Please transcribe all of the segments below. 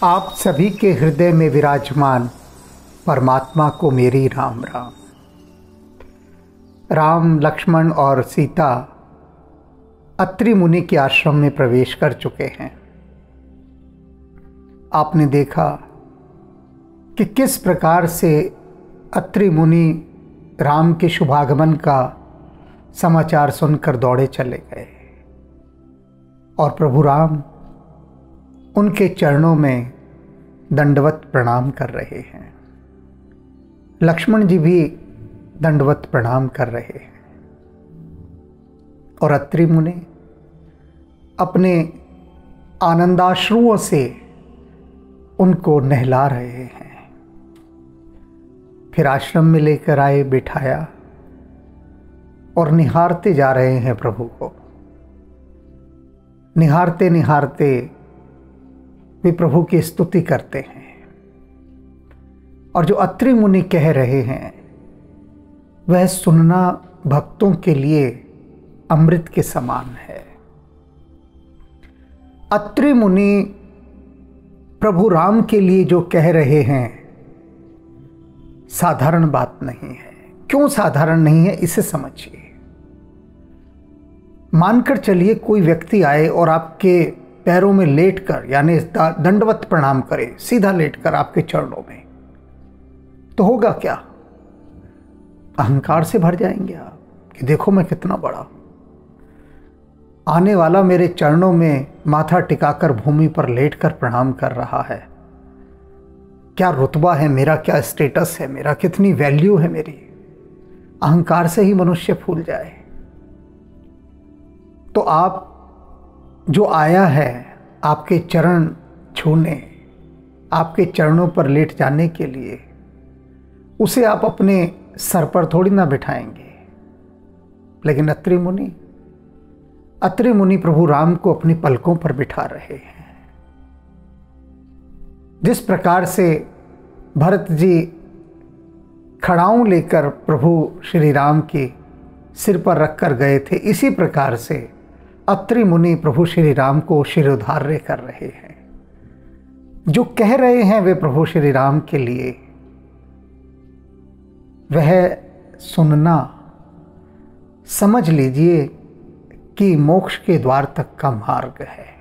आप सभी के हृदय में विराजमान परमात्मा को मेरी राम राम। राम, लक्ष्मण और सीता अत्रि मुनि के आश्रम में प्रवेश कर चुके हैं। आपने देखा कि किस प्रकार से अत्रि मुनि राम के शुभागमन का समाचार सुनकर दौड़े चले गए और प्रभु राम उनके चरणों में दंडवत प्रणाम कर रहे हैं। लक्ष्मण जी भी दंडवत प्रणाम कर रहे हैं और अत्रि मुनि अपने आनंदाश्रुओं से उनको नहला रहे हैं। फिर आश्रम में लेकर आए, बिठाया और निहारते जा रहे हैं प्रभु को। निहारते निहारते वे प्रभु की स्तुति करते हैं और जो अत्रि मुनि कह रहे हैं वह सुनना भक्तों के लिए अमृत के समान है। अत्रि मुनि प्रभु राम के लिए जो कह रहे हैं साधारण बात नहीं है। क्यों साधारण नहीं है, इसे समझिए। मानकर चलिए कोई व्यक्ति आए और आपके पैरों में लेटकर, यानी दंडवत प्रणाम करे, सीधा लेटकर आपके चरणों में, तो होगा क्या? अहंकार से भर जाएंगे आप कि देखो मैं कितना बड़ा हूं, आने वाला मेरे चरणों में माथा टिकाकर भूमि पर लेटकर प्रणाम कर रहा है। क्या रुतबा है मेरा, क्या स्टेटस है मेरा, कितनी वैल्यू है मेरी। अहंकार से ही मनुष्य फूल जाए। तो आप जो आया है आपके चरण छूने, आपके चरणों पर लेट जाने के लिए, उसे आप अपने सर पर थोड़ी ना बिठाएंगे। लेकिन अत्रि मुनि प्रभु राम को अपनी पलकों पर बिठा रहे हैं। जिस प्रकार से भरत जी खड़ाऊं लेकर प्रभु श्री राम के सिर पर रखकर गए थे, इसी प्रकार से अत्रि मुनि प्रभु श्री राम को शिरोधार्य कर रहे हैं। जो कह रहे हैं वे प्रभु श्री राम के लिए, वह सुनना समझ लीजिए कि मोक्ष के द्वार तक का मार्ग है।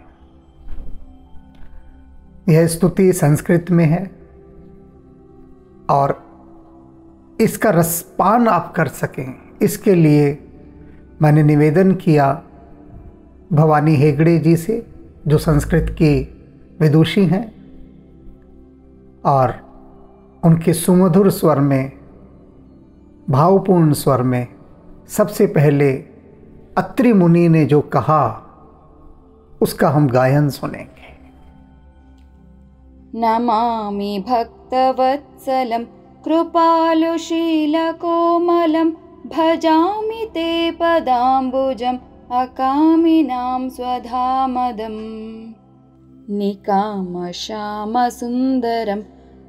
यह स्तुति संस्कृत में है और इसका रसपान आप कर सकें, इसके लिए मैंने निवेदन किया भवानी हेगड़े जी से, जो संस्कृत की विदुषी हैं, और उनके सुमधुर स्वर में, भावपूर्ण स्वर में सबसे पहले अत्रि मुनि ने जो कहा उसका हम गायन सुनेंगे। नमामि भक्तवत्सलं कृपालुशीलकोमलं भजामि ते पदाम्बुजम् अकामिनां स्वधामदम् निकामश्यामसुन्दरं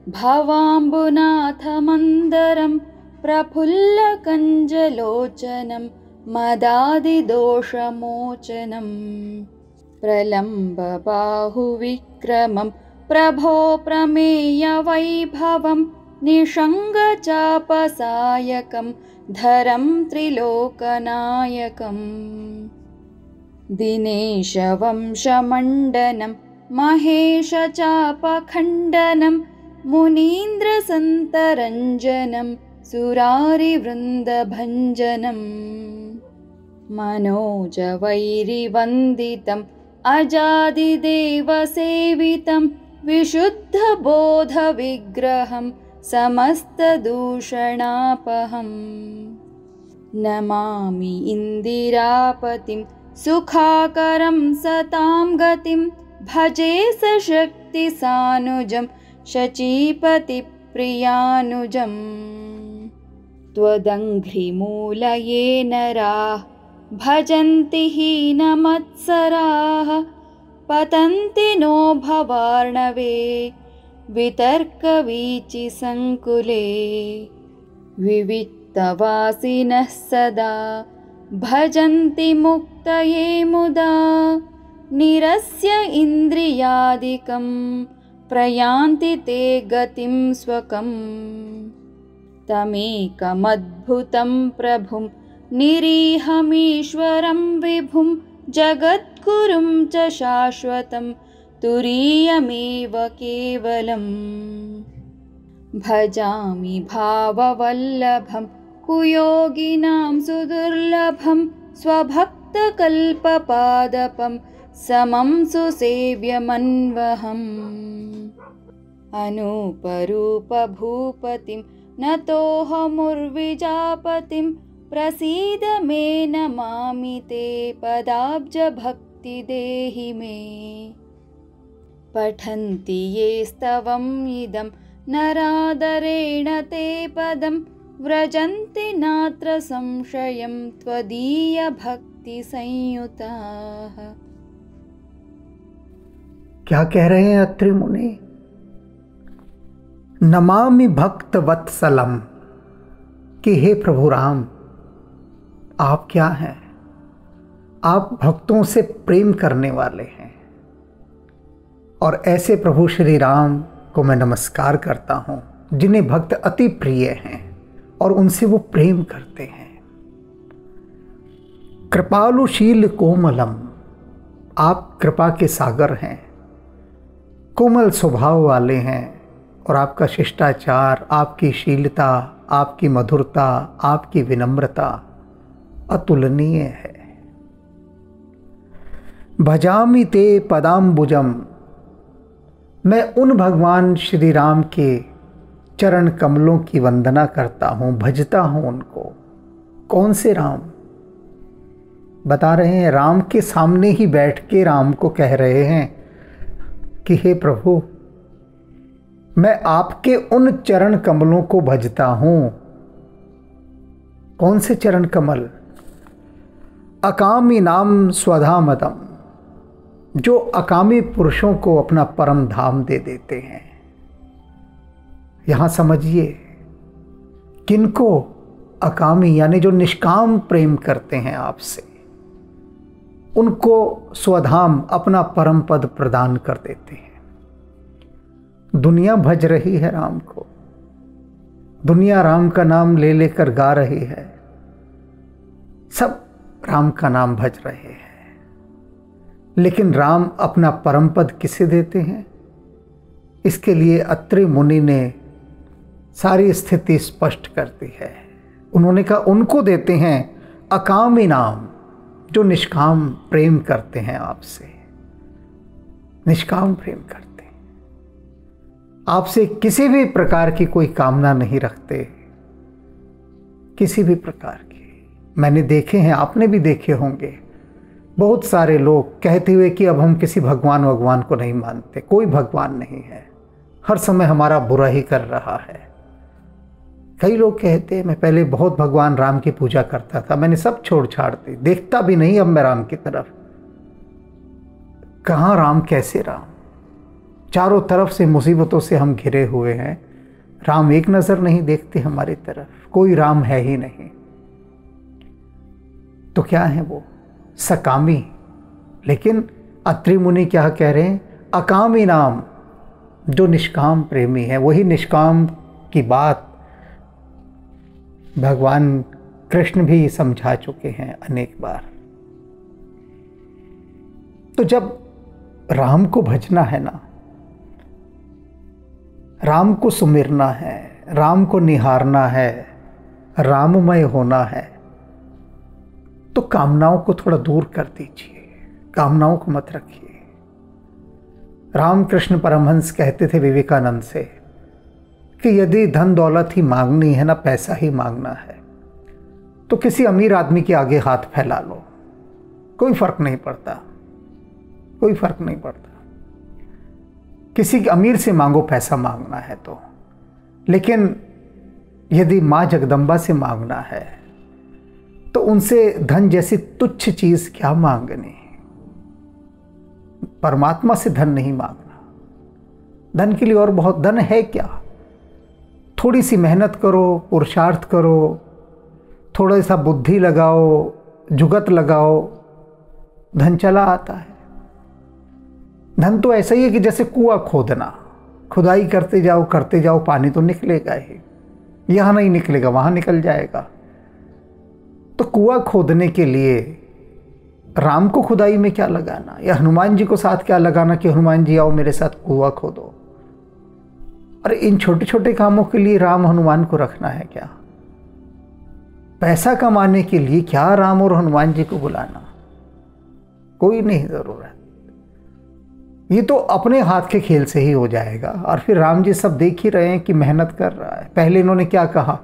भवाम्बुनाथमन्दरं प्रफुल्लकञ्जलोचनं मदादिदोषमोचनं प्रलम्बबाहुविक्रमं प्रभो प्रमेयवैभवं निषङ्गचापसायकं धरं त्रिलोकनायकम् दिनेशवंशमण्डनं महेशचापखण्डनं मुनीन्द्रसन्तरञ्जनं सुरारिवृन्दभञ्जनं मनोजवैरिवन्दितम् अजादिदेवसेवितं विशुद्धबोधविग्रहं समस्तदूषणापहम् नमामि इन्दिरापतिं सुखाकरं सतां गतिं भजे सशक्तिसानुजं शचीपतिप्रियानुजम् त्वदङ्घ्रिमूलये नराः भजन्ति हीनमत्सराः पतन्ति नो भवार्णवे वितर्कवीचिसङ्कुले विविक्तवासिनः सदा भजन्ति मुक्तये मुदा निरस्य इन्द्रियादिकं प्रयान्ति ते गतिं स्वकम् तमेकमद्भुतं प्रभुं निरीहमीश्वरं विभुं जगद्गुरुं च शाश्वतं तुरीयमेव केवलम् भजामि भाववल्लभं कुयोगिनां सुदुर्लभं स्वभक्तकल्पपादपं समं सुसेव्यमन्वहम् अनूपरूपभूपतिं नतोऽहमुर्विजापतिं प्रसीद मे नमामि ते पदाब्जभक्ति देहि मे पठन्ति ये स्तवम् इदं नरादरेण ते पदं व्रजन्ति नात्र संशयं त्वदीयभक्तिसंयुताः। क्या कह रहे हैं अत्रि मुनि? नमामि भक्त वत्सलम, कि हे प्रभु राम, आप क्या हैं? आप भक्तों से प्रेम करने वाले हैं और ऐसे प्रभु श्री राम को मैं नमस्कार करता हूं जिन्हें भक्त अति प्रिय हैं और उनसे वो प्रेम करते हैं। कृपालुशील कोमलम, आप कृपा के सागर हैं, कोमल स्वभाव वाले हैं और आपका शिष्टाचार, आपकी शीलता, आपकी मधुरता, आपकी विनम्रता अतुलनीय है। भजामि ते पदाम्बुजम, मैं उन भगवान श्री राम के चरण कमलों की वंदना करता हूँ, भजता हूँ उनको। कौन से राम? बता रहे हैं राम के सामने ही बैठ के राम को कह रहे हैं कि हे प्रभु, मैं आपके उन चरण कमलों को भजता हूँ। कौन से चरण कमल? अकामी नाम स्वधामदम, जो अकामी पुरुषों को अपना परम धाम दे देते हैं। यहां समझिए, किनको अकामी, यानी जो निष्काम प्रेम करते हैं आपसे, उनको स्वधाम, अपना परम पद प्रदान कर देते हैं। दुनिया भज रही है राम को, दुनिया राम का नाम ले लेकर गा रही है, सब राम का नाम भज रहे हैं, लेकिन राम अपना परम पद किसे देते हैं? इसके लिए अत्रि मुनि ने सारी स्थिति स्पष्ट कर दी है। उन्होंने कहा उनको देते हैं अकामी नाम, जो निष्काम प्रेम करते हैं आपसे, निष्काम प्रेम करते हैं, आपसे किसी भी प्रकार की कोई कामना नहीं रखते, किसी भी प्रकार की। मैंने देखे हैं, आपने भी देखे होंगे, बहुत सारे लोग कहते हुए कि अब हम किसी भगवान को नहीं मानते, कोई भगवान नहीं है, हर समय हमारा बुरा ही कर रहा है। कई लोग कहते हैं मैं पहले बहुत भगवान राम की पूजा करता था, मैंने सब छोड़ छाड़ दी, देखता भी नहीं अब मैं राम की तरफ। कहाँ राम, कैसे राम? चारों तरफ से मुसीबतों से हम घिरे हुए हैं, राम एक नज़र नहीं देखते हमारी तरफ, कोई राम है ही नहीं। तो क्या है वो? सकामी। लेकिन अत्रि मुनि क्या कह रहे हैं? अकामी नाम, जो निष्काम प्रेमी है। वही निष्काम की बात भगवान कृष्ण भी समझा चुके हैं अनेक बार। तो जब राम को भजना है ना, राम को सुमिरना है, राम को निहारना है, राममय होना है, तो कामनाओं को थोड़ा दूर कर दीजिए, कामनाओं को मत रखिए। रामकृष्ण परमहंस कहते थे विवेकानंद से कि यदि धन दौलत ही मांगनी है ना, पैसा ही मांगना है, तो किसी अमीर आदमी के आगे हाथ फैला लो, कोई फर्क नहीं पड़ता, कोई फर्क नहीं पड़ता। किसी अमीर से मांगो पैसा मांगना है तो, लेकिन यदि माँ जगदम्बा से मांगना है तो उनसे धन जैसी तुच्छ चीज क्या मांगनी? परमात्मा से धन नहीं मांगना। धन के लिए और बहुत, धन है क्या? थोड़ी सी मेहनत करो, पुरुषार्थ करो, थोड़ा सा बुद्धि लगाओ, जुगत लगाओ, धन चला आता है। धन तो ऐसा ही है कि जैसे कुआं खोदना, खुदाई करते जाओ, पानी तो निकलेगा ही। यहाँ नहीं निकलेगा, वहाँ निकल जाएगा। तो कुआं खोदने के लिए राम को खुदाई में क्या लगाना, या हनुमान जी को साथ क्या लगाना कि हनुमान जी आओ मेरे साथ कुआं खोदो। अरे इन छोटे छोटे कामों के लिए राम हनुमान को रखना है क्या? पैसा कमाने के लिए क्या राम और हनुमान जी को बुलाना? कोई नहीं ज़रूरत। ये तो अपने हाथ के खेल से ही हो जाएगा। और फिर राम जी सब देख ही रहे हैं कि मेहनत कर रहा है। पहले इन्होंने क्या कहा,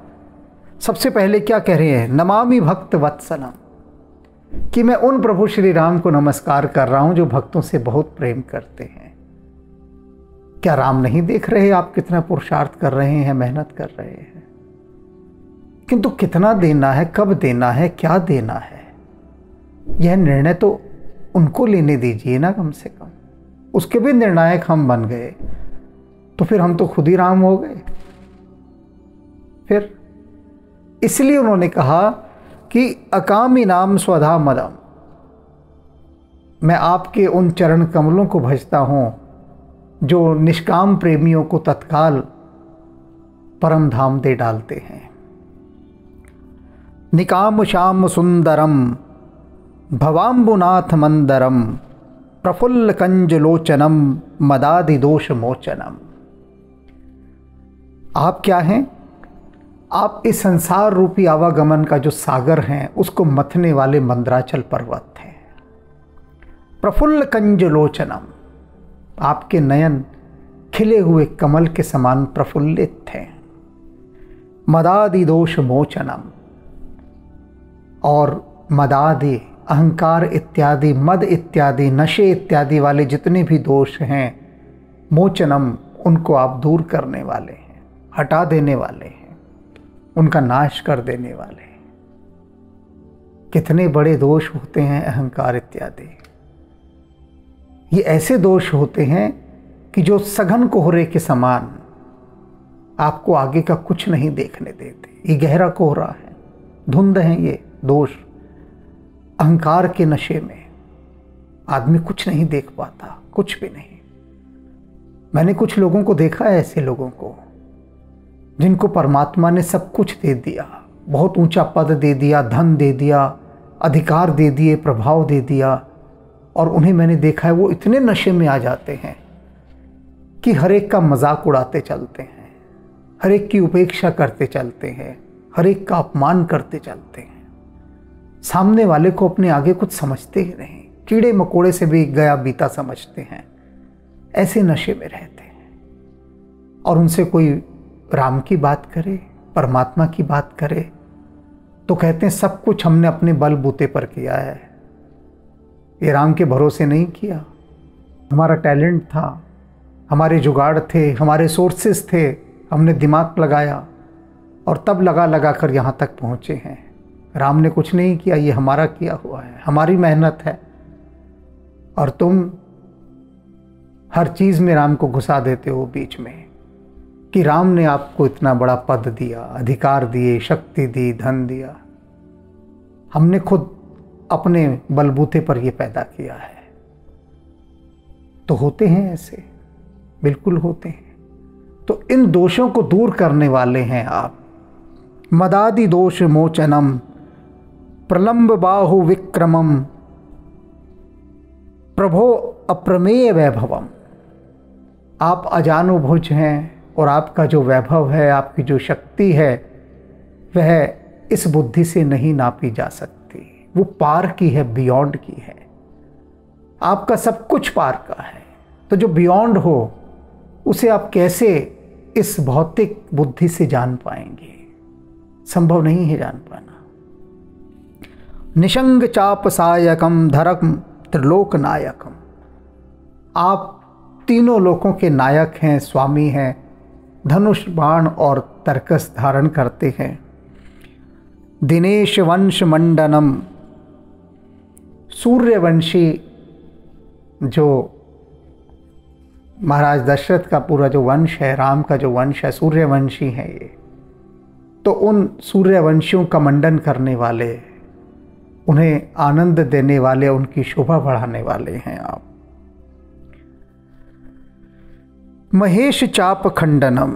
सबसे पहले क्या कह रहे हैं, नमामि भक्त वत्सलम, कि मैं उन प्रभु श्री राम को नमस्कार कर रहा हूं जो भक्तों से बहुत प्रेम करते हैं। क्या राम नहीं देख रहे आप कितना पुरुषार्थ कर रहे हैं, मेहनत कर रहे हैं? किंतु कितना देना है, कब देना है, क्या देना है, यह निर्णय तो उनको लेने दीजिए ना कम से कम। उसके भी निर्णायक हम बन गए तो फिर हम तो खुद ही राम हो गए। फिर इसलिए उन्होंने कहा कि अकामी नाम स्वधा मदम, मैं आपके उन चरण कमलों को भजता हूं जो निष्काम प्रेमियों को तत्काल परम धाम दे डालते हैं। निकाम श्याम सुंदरम भवाम्बुनाथ मंदरम प्रफुल्ल कंजलोचनम मदादि दोष मोचनम। आप क्या हैं? आप इस संसार रूपी आवागमन का जो सागर हैं उसको मथने वाले मंदराचल पर्वत हैं। प्रफुल्ल कंजलोचनम, आपके नयन खिले हुए कमल के समान प्रफुल्लित थे। मदादि दोष मोचनम, और मदादि अहंकार इत्यादि, मद इत्यादि, नशे इत्यादि वाले जितने भी दोष हैं, मोचनम, उनको आप दूर करने वाले हैं, हटा देने वाले हैं, उनका नाश कर देने वाले हैं। कितने बड़े दोष होते हैं अहंकार इत्यादि। ये ऐसे दोष होते हैं कि जो सघन कोहरे के समान आपको आगे का कुछ नहीं देखने देते। ये गहरा कोहरा है, धुंध है ये दोष। अहंकार के नशे में आदमी कुछ नहीं देख पाता, कुछ भी नहीं। मैंने कुछ लोगों को देखा है, ऐसे लोगों को जिनको परमात्मा ने सब कुछ दे दिया, बहुत ऊंचा पद दे दिया, धन दे दिया, अधिकार दे दिए, प्रभाव दे दिया, और उन्हें मैंने देखा है वो इतने नशे में आ जाते हैं कि हर एक का मजाक उड़ाते चलते हैं, हर एक की उपेक्षा करते चलते हैं, हर एक का अपमान करते चलते हैं। सामने वाले को अपने आगे कुछ समझते ही नहीं, कीड़े मकोड़े से भी गया बीता समझते हैं। ऐसे नशे में रहते हैं। और उनसे कोई राम की बात करे, परमात्मा की बात करे, तो कहते हैं सब कुछ हमने अपने बलबूते पर किया है, ये राम के भरोसे नहीं किया। हमारा टैलेंट था, हमारे जुगाड़ थे, हमारे सोर्सेस थे, हमने दिमाग लगाया और तब लगा कर यहाँ तक पहुँचे हैं। राम ने कुछ नहीं किया, ये हमारा किया हुआ है, हमारी मेहनत है। और तुम हर चीज़ में राम को घुसा देते हो बीच में कि राम ने आपको इतना बड़ा पद दिया, अधिकार दिए, शक्ति दी, धन दिया। हमने खुद अपने बलबूते पर ये पैदा किया है। तो होते हैं ऐसे, बिल्कुल होते हैं। तो इन दोषों को दूर करने वाले हैं आप। मदादि दोष मोचनम प्रलंब बाहु विक्रमम प्रभो अप्रमेय वैभवम। आप अजानुभुज हैं और आपका जो वैभव है, आपकी जो शक्ति है, वह इस बुद्धि से नहीं नापी जा सकती। वो पार की है, बियॉन्ड की है। आपका सब कुछ पार का है। तो जो बियॉन्ड हो उसे आप कैसे इस भौतिक बुद्धि से जान पाएंगे? संभव नहीं है जान पाना। निशंग चाप सायकम धरम त्रिलोक नायकम। आप तीनों लोकों के नायक हैं, स्वामी हैं, धनुष बाण और तरकस धारण करते हैं। दिनेश वंश मंडनम। सूर्यवंशी जो महाराज दशरथ का पूरा जो वंश है, राम का जो वंश है, सूर्यवंशी है ये। तो उन सूर्यवंशियों का मंडन करने वाले, उन्हें आनंद देने वाले, उनकी शोभा बढ़ाने वाले हैं आप। महेश चाप खंडनम,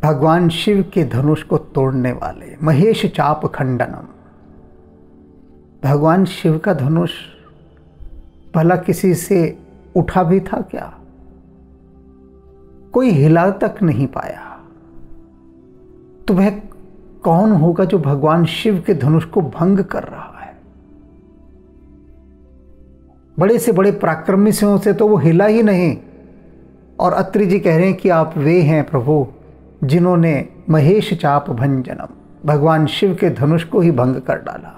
भगवान शिव के धनुष को तोड़ने वाले। महेश चाप खंडनम, भगवान शिव का धनुष भला किसी से उठा भी था क्या? कोई हिला तक नहीं पाया। तो वह कौन होगा जो भगवान शिव के धनुष को भंग कर रहा है? बड़े से बड़े पराक्रमी सिंहों से तो वो हिला ही नहीं। और अत्रि जी कह रहे हैं कि आप वे हैं प्रभु जिन्होंने महेश चाप भंजनम, भगवान शिव के धनुष को ही भंग कर डाला।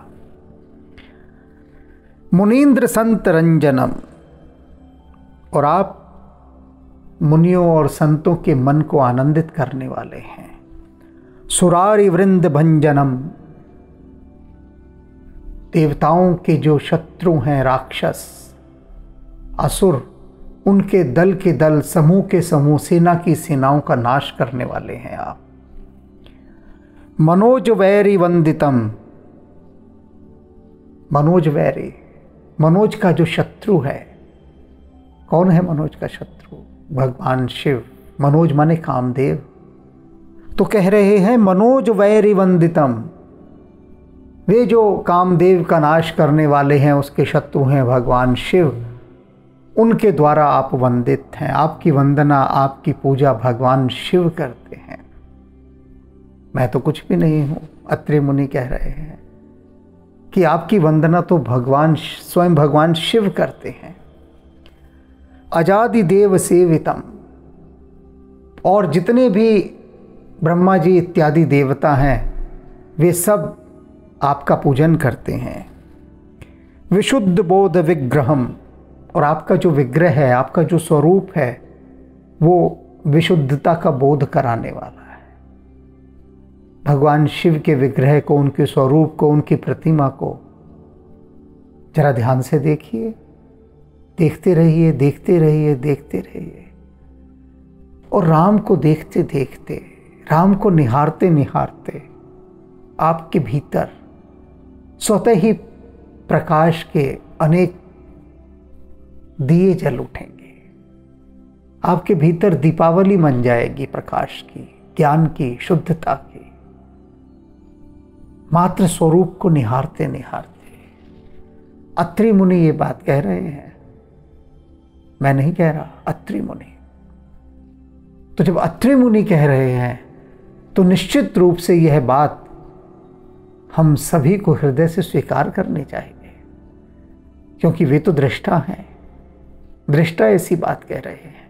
मुनीन्द्र संत रंजनम, और आप मुनियों और संतों के मन को आनंदित करने वाले हैं। सुरारि वृंद भंजनम, देवताओं के जो शत्रु हैं, राक्षस असुर, उनके दल के दल, समूह के समूह, सेना की सेनाओं का नाश करने वाले हैं आप। मनोज वैरी वंदितम, मनोज वैरी, मनोज का जो शत्रु है, कौन है मनोज का शत्रु? भगवान शिव। मनोज माने कामदेव। तो कह रहे हैं मनोज वैरी वंदितम, वे जो कामदेव का नाश करने वाले हैं, उसके शत्रु हैं भगवान शिव, उनके द्वारा आप वंदित हैं। आपकी वंदना, आपकी पूजा भगवान शिव करते हैं। मैं तो कुछ भी नहीं हूं। अत्रि मुनि कह रहे हैं कि आपकी वंदना तो भगवान स्वयं भगवान शिव करते हैं। अजादि देव सेवितम, और जितने भी ब्रह्मा जी इत्यादि देवता हैं वे सब आपका पूजन करते हैं। विशुद्ध बोध विग्रहम, और आपका जो विग्रह है, आपका जो स्वरूप है, वो विशुद्धता का बोध कराने वाला है। भगवान शिव के विग्रह को, उनके स्वरूप को, उनकी प्रतिमा को जरा ध्यान से देखिए, देखते रहिए, देखते रहिए, देखते रहिए। और राम को देखते देखते, राम को निहारते निहारते आपके भीतर स्वतः ही प्रकाश के अनेक दिए जल उठेंगे। आपके भीतर दीपावली मन जाएगी प्रकाश की, ज्ञान की, शुद्धता की, मात्र स्वरूप को निहारते निहारते। अत्रि मुनि ये बात कह रहे हैं, मैं नहीं कह रहा, अत्रि मुनि। तो जब अत्रि मुनि कह रहे हैं तो निश्चित रूप से यह बात हम सभी को हृदय से स्वीकार करनी चाहिए, क्योंकि वे तो दृष्टा हैं। दृष्टा ऐसी बात कह रहे हैं।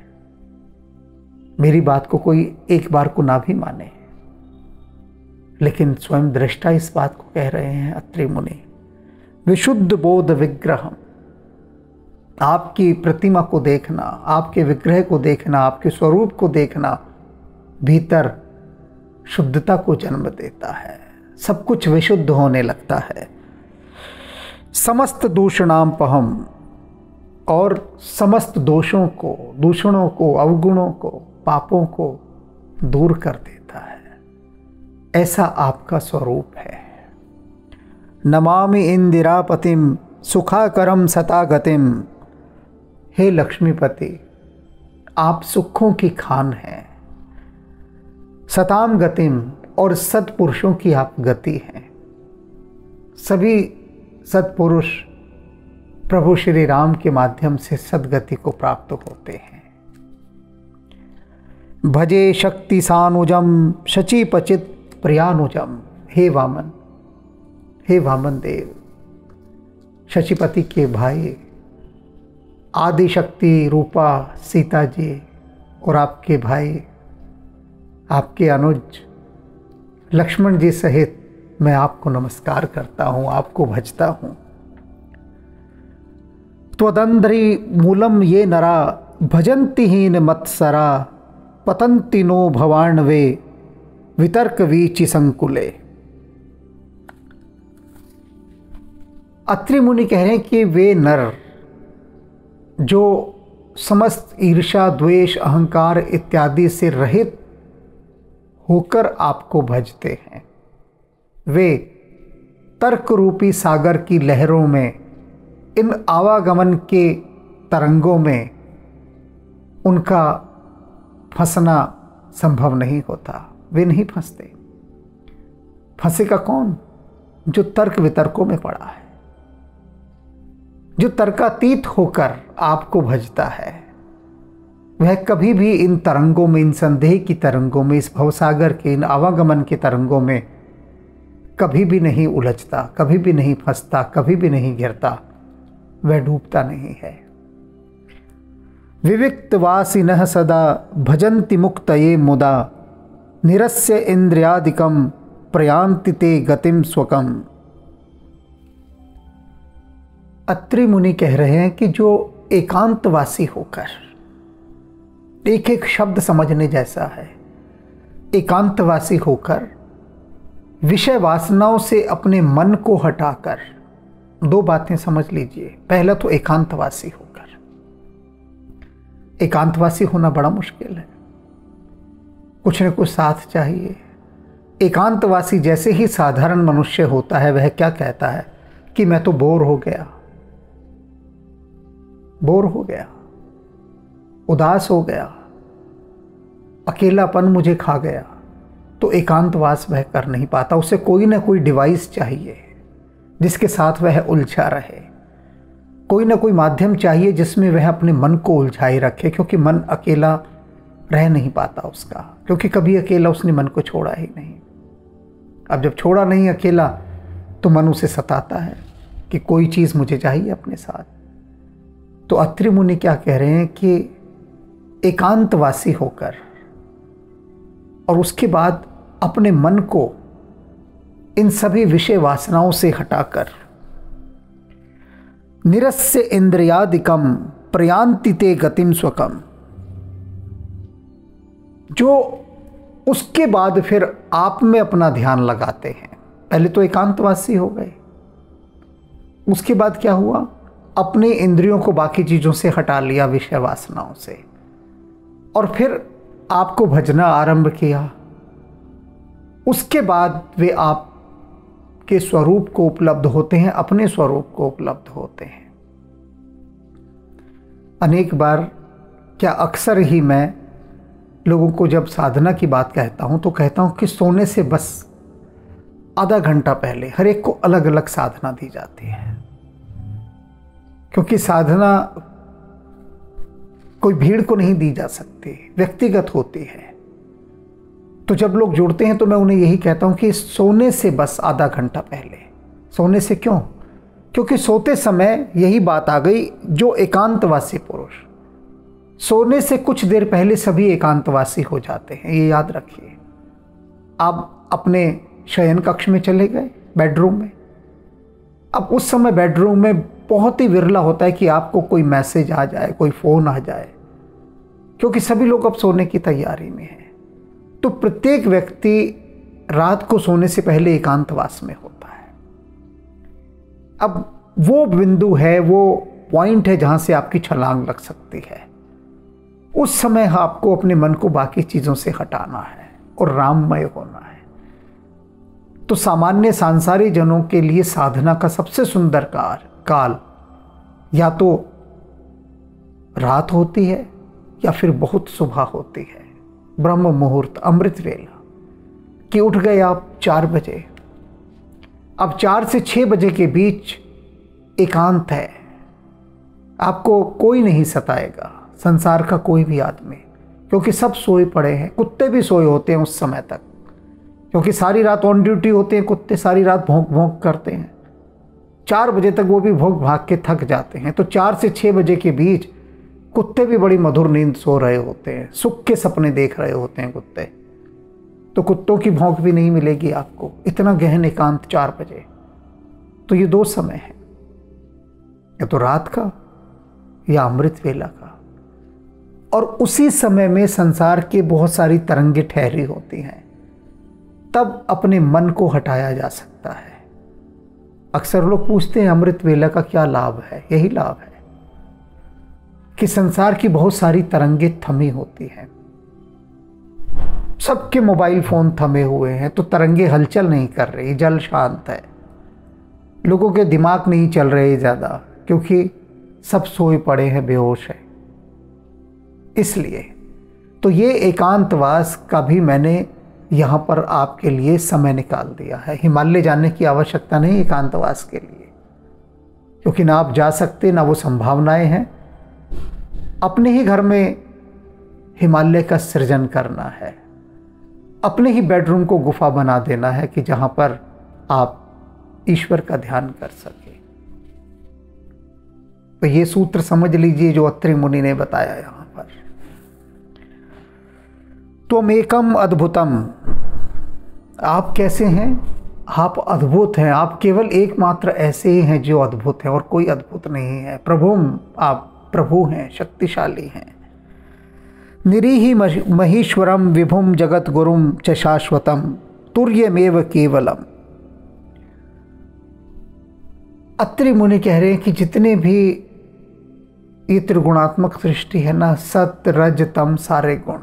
मेरी बात को कोई एक बार को ना भी माने, लेकिन स्वयं दृष्टा इस बात को कह रहे हैं अत्रि मुनि। विशुद्ध बोध विग्रहम, आपकी प्रतिमा को देखना, आपके विग्रह को देखना, आपके स्वरूप को देखना भीतर शुद्धता को जन्म देता है। सब कुछ विशुद्ध होने लगता है। समस्त दूषणापहम, और समस्त दोषों को, दूषणों को, अवगुणों को, पापों को दूर कर देता है। ऐसा आपका स्वरूप है। नमामि इंदिरापतिम सुखाकरम सतागतिम, हे लक्ष्मीपति, आप सुखों की खान हैं। सताम गतिम, और सत्पुरुषों की आप गति हैं। सभी सत्पुरुष प्रभु श्री राम के माध्यम से सद्गति को प्राप्त होते हैं। भजे शक्ति सानुजम शचीपचित प्रियानुजम, हे वामन, हे वामन देव, शचीपति के भाई, आदिशक्ति रूपा सीता जी और आपके भाई, आपके अनुज लक्ष्मण जी सहित मैं आपको नमस्कार करता हूँ, आपको भजता हूँ। त्वदंध्री मूलम ये नरा भजन्ति हीन मत्सरा, पतंति नो भवाण्वे वितर्क वीचि संकुले। अत्रि मुनि कह रहे हैं कि वे नर जो समस्त ईर्ष्या, द्वेष, अहंकार इत्यादि से रहित होकर आपको भजते हैं, वे तर्क रूपी सागर की लहरों में, इन आवागमन के तरंगों में उनका फंसना संभव नहीं होता, वे नहीं फंसते। फंसेगा कौन? जो तर्क वितर्कों में पड़ा है, जो तर्कातीत होकर आपको भजता है, वह कभी भी इन तरंगों में, इन संदेह की तरंगों में, इस भवसागर के इन आवागमन के तरंगों में कभी भी नहीं उलझता, कभी भी नहीं फंसता, कभी भी नहीं गिरता, वह डूबता नहीं है। विविक्तवासिनः सदा भजन्ति मुक्तये मुदा निरस्य इंद्रियादिकं प्रयान्ति ते गतिम स्वकम। अत्रि मुनि कह रहे हैं कि जो एकांतवासी होकर, एक एक शब्द समझने जैसा है, एकांतवासी होकर विषय वासनाओं से अपने मन को हटाकर, दो बातें समझ लीजिए। पहला तो एकांतवासी होकर, एकांतवासी होना बड़ा मुश्किल है, कुछ न कुछ साथ चाहिए। एकांतवासी जैसे ही साधारण मनुष्य होता है, वह क्या कहता है कि मैं तो बोर हो गया, उदास हो गया, अकेलापन मुझे खा गया। तो एकांतवास वह कर नहीं पाता, उसे कोई ना कोई डिवाइस चाहिए जिसके साथ वह उलझा रहे, कोई ना कोई माध्यम चाहिए जिसमें वह अपने मन को उलझाए रखे, क्योंकि मन अकेला रह नहीं पाता उसका, क्योंकि कभी अकेला उसने मन को छोड़ा ही नहीं। अब जब छोड़ा नहीं अकेला, तो मन उसे सताता है कि कोई चीज़ मुझे चाहिए अपने साथ। तो अत्रि मुनि क्या कह रहे हैं कि एकांतवासी होकर और उसके बाद अपने मन को इन सभी विषय वासनाओं से हटाकर, निरस्य इंद्रियादिकम प्रयान्ति ते गतिम स्वकम, जो उसके बाद फिर आप में अपना ध्यान लगाते हैं। पहले तो एकांतवासी हो गए, उसके बाद क्या हुआ? अपनी इंद्रियों को बाकी चीज़ों से हटा लिया, विषय वासनाओं से, और फिर आपको भजना आरंभ किया। उसके बाद वे आपके स्वरूप को उपलब्ध होते हैं, अपने स्वरूप को उपलब्ध होते हैं। अनेक बार, क्या अक्सर ही मैं लोगों को जब साधना की बात कहता हूं, तो कहता हूं कि सोने से बस आधा घंटा पहले हर एक को अलग अलग साधना दी जाती है, क्योंकि साधना कोई भीड़ को नहीं दी जा सकती, व्यक्तिगत होती है। तो जब लोग जुड़ते हैं तो मैं उन्हें यही कहता हूं कि सोने से बस आधा घंटा पहले। सोने से क्यों? क्योंकि सोते समय यही बात आ गई, जो एकांतवासी पुरुष, सोने से कुछ देर पहले सभी एकांतवासी हो जाते हैं, ये याद रखिए। आप अपने शयन कक्ष में चले गए, बेडरूम में, अब उस समय बेडरूम में बहुत ही विरला होता है कि आपको कोई मैसेज आ जाए, कोई फ़ोन आ जाए, क्योंकि सभी लोग अब सोने की तैयारी में हैं। तो प्रत्येक व्यक्ति रात को सोने से पहले एकांतवास में होता है। अब वो बिंदु है, वो पॉइंट है जहां से आपकी छलांग लग सकती है। उस समय आपको अपने मन को बाकी चीज़ों से हटाना है और राममय होना है। तो सामान्य सांसारिक जनों के लिए साधना का सबसे सुंदर काल या तो रात होती है या फिर बहुत सुबह होती है, ब्रह्म मुहूर्त, अमृत वेला कि उठ गए आप 4 बजे। अब 4 से 6 बजे के बीच एकांत है, आपको कोई नहीं सताएगा, संसार का कोई भी आदमी, क्योंकि सब सोए पड़े हैं। कुत्ते भी सोए होते हैं उस समय तक, क्योंकि सारी रात ऑन ड्यूटी होते हैं कुत्ते, सारी रात भौंक भौंक करते हैं। 4 बजे तक वो भी भौंक भाग के थक जाते हैं। तो 4 से 6 बजे के बीच कुत्ते भी बड़ी मधुर नींद सो रहे होते हैं, सुख के सपने देख रहे होते हैं कुत्ते। तो कुत्तों की भौंक भी नहीं मिलेगी आपको, इतना गहन एकांत 4 बजे। तो ये 2 समय है, या तो रात का या अमृत वेला का। और उसी समय में संसार के बहुत सारी तरंगे ठहरी होती हैं, तब अपने मन को हटाया जा सकता है। अक्सर लोग पूछते हैं अमृत वेला का क्या लाभ है? यही लाभ है कि संसार की बहुत सारी तरंगे थमी होती हैं, सबके मोबाइल फोन थमे हुए हैं, तो तरंगे हलचल नहीं कर रही, जल शांत है, लोगों के दिमाग नहीं चल रहे ज़्यादा, क्योंकि सब सोए पड़े हैं, बेहोश है। इसलिए तो ये एकांतवास का भी मैंने यहाँ पर आपके लिए समय निकाल दिया है। हिमालय जाने की आवश्यकता नहीं एकांतवास के लिए, क्योंकि ना आप जा सकते ना वो संभावनाएं हैं। अपने ही घर में हिमालय का सृजन करना है, अपने ही बेडरूम को गुफा बना देना है कि जहाँ पर आप ईश्वर का ध्यान कर सके। तो ये सूत्र समझ लीजिए जो अत्रि मुनि ने बताया यहाँ पर। त्वमेकम अद्भुतम, आप कैसे हैं? आप अद्भुत हैं। आप केवल एकमात्र ऐसे ही हैं जो अद्भुत हैं और कोई अद्भुत नहीं है। प्रभुम, आप प्रभु हैं, शक्तिशाली हैं। निरीहि महेश्वरम विभुम जगत गुरुम च शाश्वतम तुर्यमेव केवलम। अत्रि मुनि कह रहे हैं कि जितने भी ये त्रिगुणात्मक सृष्टि है ना, सत रज तम सारे गुण,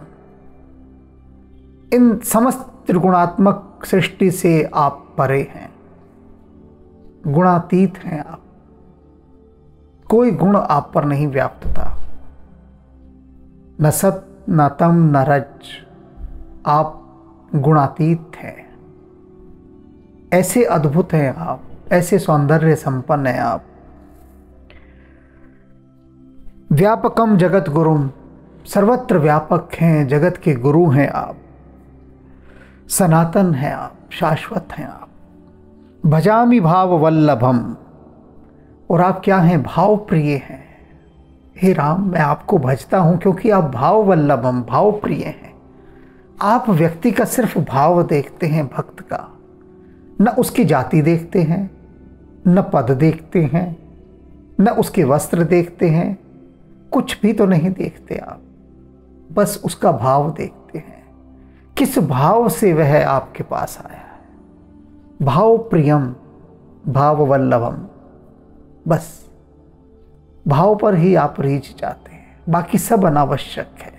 इन समस्त त्रिगुणात्मक सृष्टि से आप परे हैं, गुणातीत हैं आप। कोई गुण आप पर नहीं व्याप्त था, न सत न तम न रज, आप गुणातीत हैं। ऐसे अद्भुत हैं आप, ऐसे सौंदर्य संपन्न हैं आप। व्यापकम जगत गुरुम, सर्वत्र व्यापक हैं, जगत के गुरु हैं आप। सनातन हैं आप, शाश्वत हैं आप। भजामि भाव वल्लभम, और आप क्या हैं? भाव प्रिय हैं। हे राम, मैं आपको भजता हूं क्योंकि आप भाव वल्लभम, भाव प्रिय हैं। आप व्यक्ति का सिर्फ भाव देखते हैं, भक्त का, न उसकी जाति देखते हैं, न पद देखते हैं, न उसके वस्त्र देखते हैं, कुछ भी तो नहीं देखते आप, बस उसका भाव देखते हैं। किस भाव से वह आपके पास आया है? भाव प्रियम भाव वल्लभम, बस भाव पर ही आप रीझ जाते हैं, बाकी सब अनावश्यक है।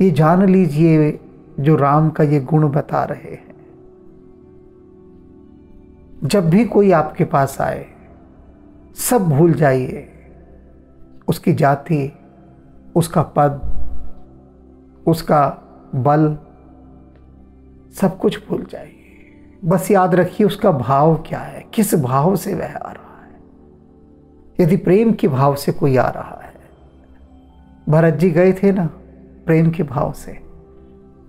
ये जान लीजिए जो राम का ये गुण बता रहे हैं। जब भी कोई आपके पास आए, सब भूल जाइए, उसकी जाति, उसका पद, उसका बल, सब कुछ भूल जाइए। बस याद रखिए उसका भाव क्या है, किस भाव से वह आ रहा है। यदि प्रेम के भाव से कोई आ रहा है, भरत जी गए थे ना प्रेम के भाव से,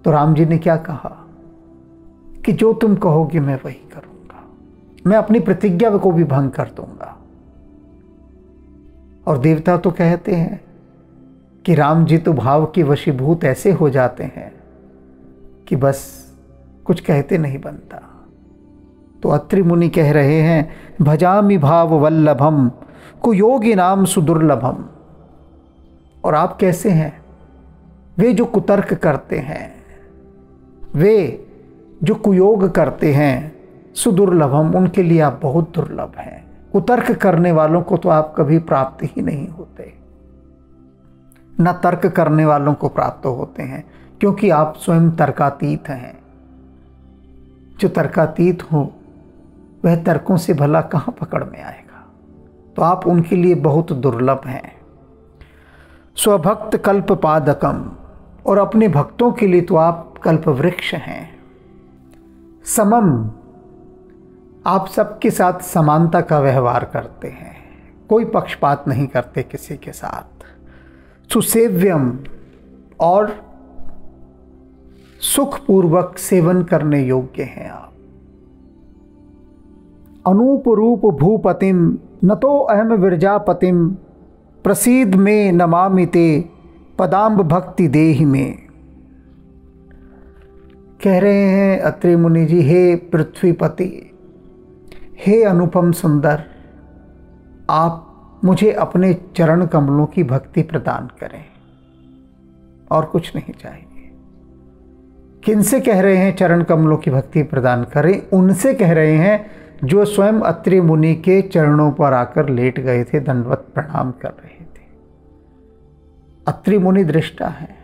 तो राम जी ने क्या कहा कि जो तुम कहोगे मैं वही करूंगा, मैं अपनी प्रतिज्ञा को भी भंग कर दूंगा। और देवता तो कहते हैं कि राम जी तो भाव के वशीभूत ऐसे हो जाते हैं कि बस कुछ कहते नहीं बनता। तो अत्रि मुनि कह रहे हैं भजामि भाव वल्लभम कुयोगी नाम सुदुर्लभम। और आप कैसे हैं? वे जो कुतर्क करते हैं, वे जो कुयोग करते हैं, सुदुर्लभम, उनके लिए आप बहुत दुर्लभ हैं। कुतर्क करने वालों को तो आप कभी प्राप्त ही नहीं होते, न तर्क करने वालों को प्राप्त होते हैं, क्योंकि आप स्वयं तर्कातीत हैं। जो तर्कातीत हो वह तर्कों से भला कहाँ पकड़ में आएगा? तो आप उनके लिए बहुत दुर्लभ हैं। स्वभक्त कल्प पादकम, और अपने भक्तों के लिए तो आप कल्प वृक्ष हैं। समम, आप सबके साथ समानता का व्यवहार करते हैं, कोई पक्षपात नहीं करते किसी के साथ। सुसेव्यम, और सुखपूर्वक सेवन करने योग्य हैं आप। अनूप रूप भूपतिम न तो अहम विरजापतिम प्रसीद में नमामि ते पदाम्ब भक्ति देहि में। कह रहे हैं अत्रि मुनि जी, हे पृथ्वीपति, हे अनुपम सुंदर, आप मुझे अपने चरण कमलों की भक्ति प्रदान करें, और कुछ नहीं चाहिए। किनसे कह रहे हैं चरण कमलों की भक्ति प्रदान करें? उनसे कह रहे हैं जो स्वयं अत्रि मुनि के चरणों पर आकर लेट गए थे, दंडवत प्रणाम कर रहे थे। अत्रि मुनि दृष्टा हैं,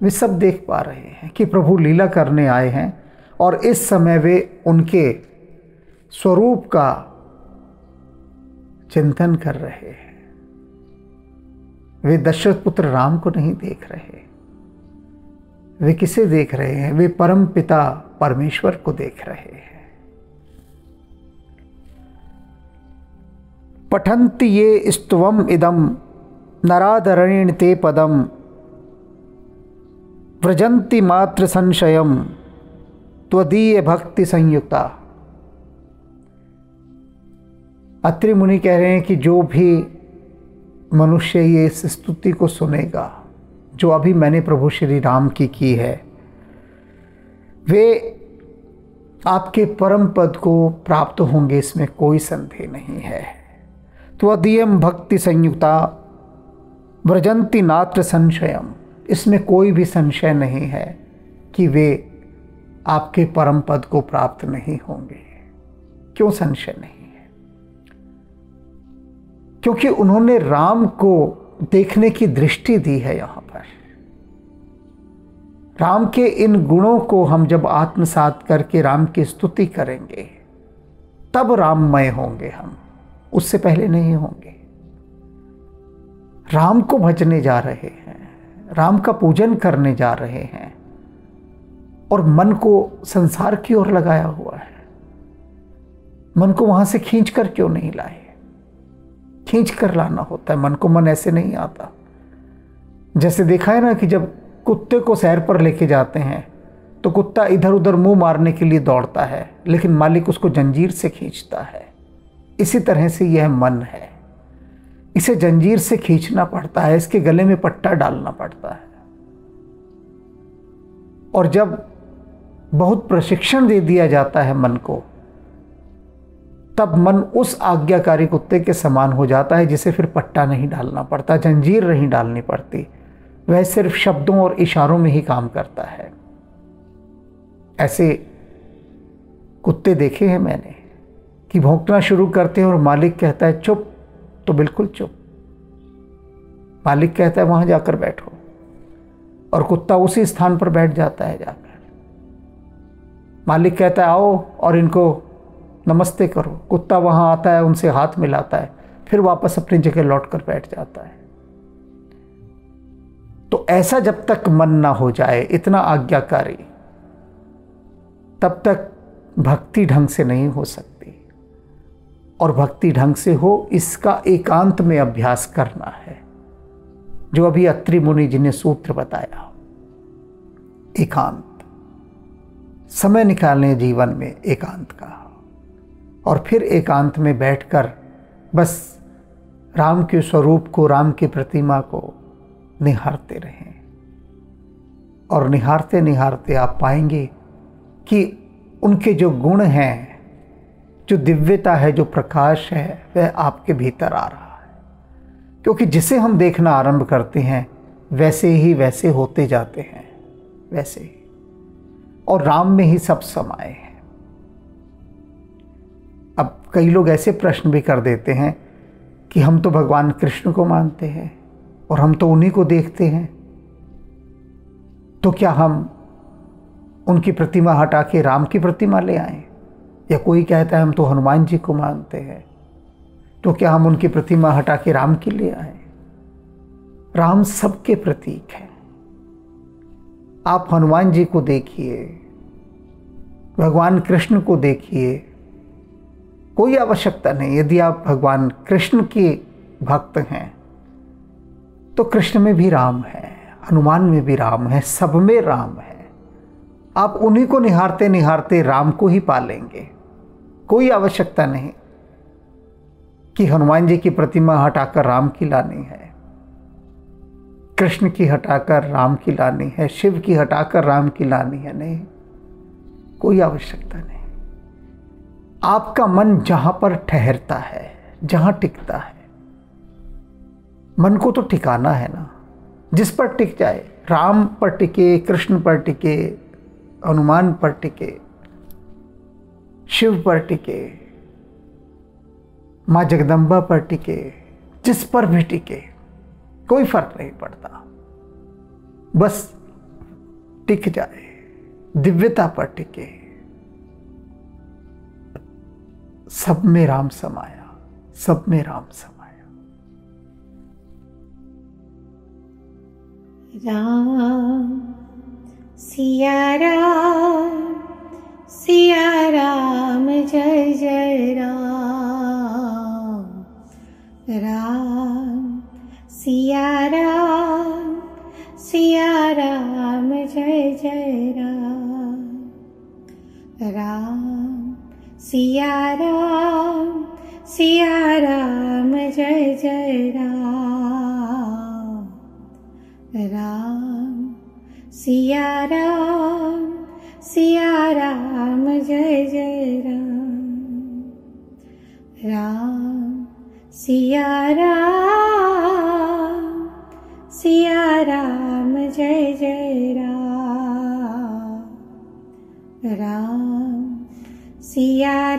वे सब देख पा रहे हैं कि प्रभु लीला करने आए हैं, और इस समय वे उनके स्वरूप का चिंतन कर रहे हैं। वे दशरथ पुत्र राम को नहीं देख रहे, वे किसे देख रहे हैं? वे परम पिता परमेश्वर को देख रहे हैं। पठन्ति ये स्तवम इदम नरादरणेन ते पदम व्रजन्ति मात्र संशयम त्वदीय भक्ति संयुक्ता। अत्रि मुनि कह रहे हैं कि जो भी मनुष्य ये इस स्तुति को सुनेगा जो अभी मैंने प्रभु श्री राम की है, वे आपके परम पद को प्राप्त होंगे, इसमें कोई संदेह नहीं है। त्वदीयम भक्ति संयुक्ता व्रजन्ति नात्र संशयम, इसमें कोई भी संशय नहीं है कि वे आपके परम पद को प्राप्त नहीं होंगे। क्यों संशय नहीं है? क्योंकि उन्होंने राम को देखने की दृष्टि दी है। यहां पर राम के इन गुणों को हम जब आत्मसात करके राम की स्तुति करेंगे तब राममय होंगे हम, उससे पहले नहीं होंगे। राम को भजने जा रहे हैं, राम का पूजन करने जा रहे हैं और मन को संसार की ओर लगाया हुआ है। मन को वहां से खींच कर क्यों नहीं लाए? खींच कर लाना होता है मन को, मन ऐसे नहीं आता। जैसे देखा है ना कि जब कुत्ते को सैर पर लेके जाते हैं तो कुत्ता इधर उधर मुंह मारने के लिए दौड़ता है, लेकिन मालिक उसको जंजीर से खींचता है। इसी तरह से यह मन है, इसे जंजीर से खींचना पड़ता है, इसके गले में पट्टा डालना पड़ता है। और जब बहुत प्रशिक्षण दे दिया जाता है मन को, तब मन उस आज्ञाकारी कुत्ते के समान हो जाता है जिसे फिर पट्टा नहीं डालना पड़ता, जंजीर नहीं डालनी पड़ती। वह सिर्फ शब्दों और इशारों में ही काम करता है। ऐसे कुत्ते देखे हैं मैंने कि भौंकना शुरू करते हैं और मालिक कहता है चुप, तो बिल्कुल चुप। मालिक कहता है वहां जाकर बैठो और कुत्ता उसी स्थान पर बैठ जाता है जाकर। मालिक कहता है आओ और इनको नमस्ते करो, कुत्ता वहां आता है, उनसे हाथ मिलाता है, फिर वापस अपनी जगह लौटकर बैठ जाता है। तो ऐसा जब तक मन ना हो जाए, इतना आज्ञाकारी, तब तक भक्ति ढंग से नहीं हो सकती। और भक्ति ढंग से हो, इसका एकांत में अभ्यास करना है, जो अभी अत्रि मुनि जी ने सूत्र बताया। एकांत, समय निकालने जीवन में एकांत का, और फिर एकांत में बैठकर बस राम के स्वरूप को, राम की प्रतिमा को निहारते रहें। और निहारते निहारते आप पाएंगे कि उनके जो गुण हैं, जो दिव्यता है, जो प्रकाश है, वह आपके भीतर आ रहा है। क्योंकि जिसे हम देखना आरंभ करते हैं वैसे ही वैसे होते जाते हैं, वैसे ही। और राम में ही सब समाये हैं। अब कई लोग ऐसे प्रश्न भी कर देते हैं कि हम तो भगवान कृष्ण को मानते हैं और हम तो उन्हीं को देखते हैं, तो क्या हम उनकी प्रतिमा हटा के राम की प्रतिमा ले आएं? या कोई कहता है हम तो हनुमान जी को मानते हैं, तो क्या हम उनकी प्रतिमा हटा के राम की ले आएं? राम सबके प्रतीक है। आप हनुमान जी को देखिए, भगवान कृष्ण को देखिए, कोई आवश्यकता नहीं। यदि आप भगवान कृष्ण के भक्त हैं तो कृष्ण में भी राम है, हनुमान में भी राम है, सब में राम है। आप उन्हीं को निहारते निहारते राम को ही पालेंगे। कोई आवश्यकता नहीं कि हनुमान जी की प्रतिमा हटाकर राम की लानी है, कृष्ण की हटाकर राम की लानी है, शिव की हटाकर राम की लानी है। नहीं, कोई आवश्यकता नहीं। आपका मन जहां पर ठहरता है, जहां टिकता है, मन को तो टिकाना है ना, जिस पर टिक जाए, राम पर टिके, कृष्ण पर टिके, हनुमान पर टिके, शिव पर टिके, माँ जगदम्बा पर टिके, जिस पर भी टिके, कोई फर्क नहीं पड़ता। बस टिक जाए, दिव्यता पर टिके। सब में राम समाया, सब में राम समाया। राम सिया राम जय जय राम। राम सिया राम जय जय राम। राम सिया राम जय जय राम। राम सिया राम जय जय राम। राम सिया राम जय जय राम। राम सिया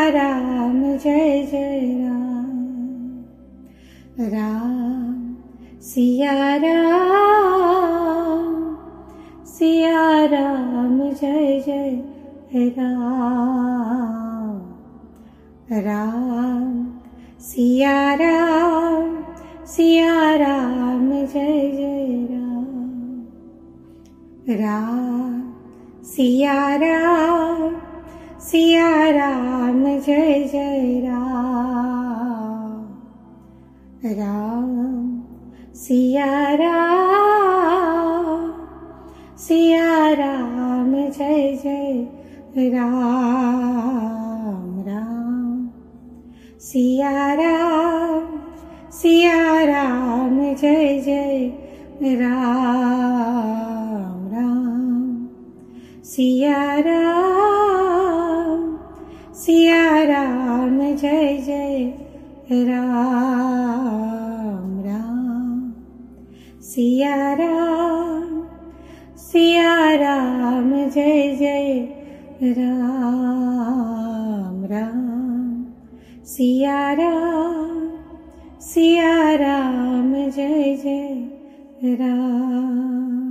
राम जय जय राम। राम सिया राम जय जय राम। राम सिया राम जय जय राम। राम सिया राम जय जय राम। राम सिया राम जय जय राम। राम सिया राम जय जय राम। राम सिया राम जय जय राम। राम सिया राम जय जय राम। राम सिया राम जय जय राम।